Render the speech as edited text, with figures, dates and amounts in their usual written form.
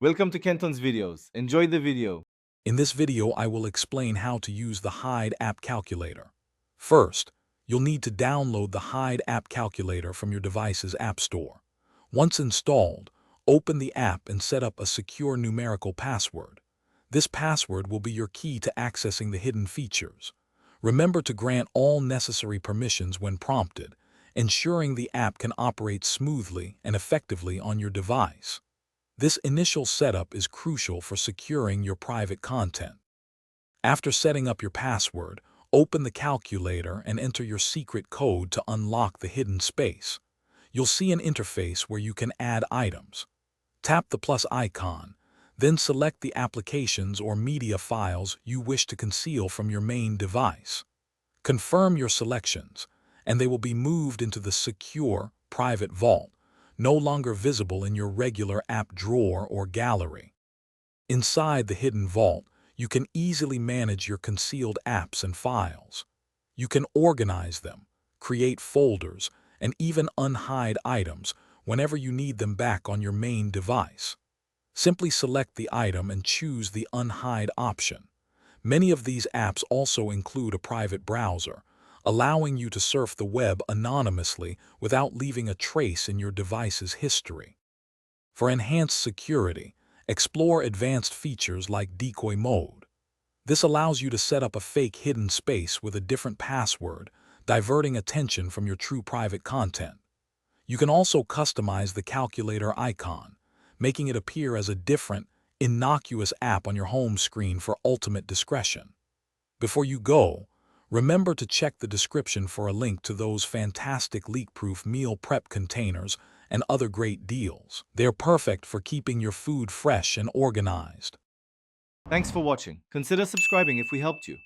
Welcome to Kenton's videos. Enjoy the video. In this video, I will explain how to use the Hide app calculator. First, you'll need to download the Hide app calculator from your device's app store. Once installed, open the app and set up a secure numerical password. This password will be your key to accessing the hidden features. Remember to grant all necessary permissions when prompted, ensuring the app can operate smoothly and effectively on your device. This initial setup is crucial for securing your private content. After setting up your password, open the calculator and enter your secret code to unlock the hidden space. You'll see an interface where you can add items. Tap the plus icon, then select the applications or media files you wish to conceal from your main device. Confirm your selections, and they will be moved into the secure, private vault, no longer visible in your regular app drawer or gallery. Inside the hidden vault, you can easily manage your concealed apps and files. You can organize them, create folders, and even unhide items whenever you need them back on your main device. Simply select the item and choose the unhide option. Many of these apps also include a private browser, allowing you to surf the web anonymously without leaving a trace in your device's history. For enhanced security, explore advanced features like decoy mode. This allows you to set up a fake hidden space with a different password, diverting attention from your true private content. You can also customize the calculator icon, making it appear as a different, innocuous app on your home screen for ultimate discretion. Before you go, remember to check the description for a link to those fantastic leak-proof meal prep containers and other great deals. They're perfect for keeping your food fresh and organized. Thanks for watching. Consider subscribing if we helped you.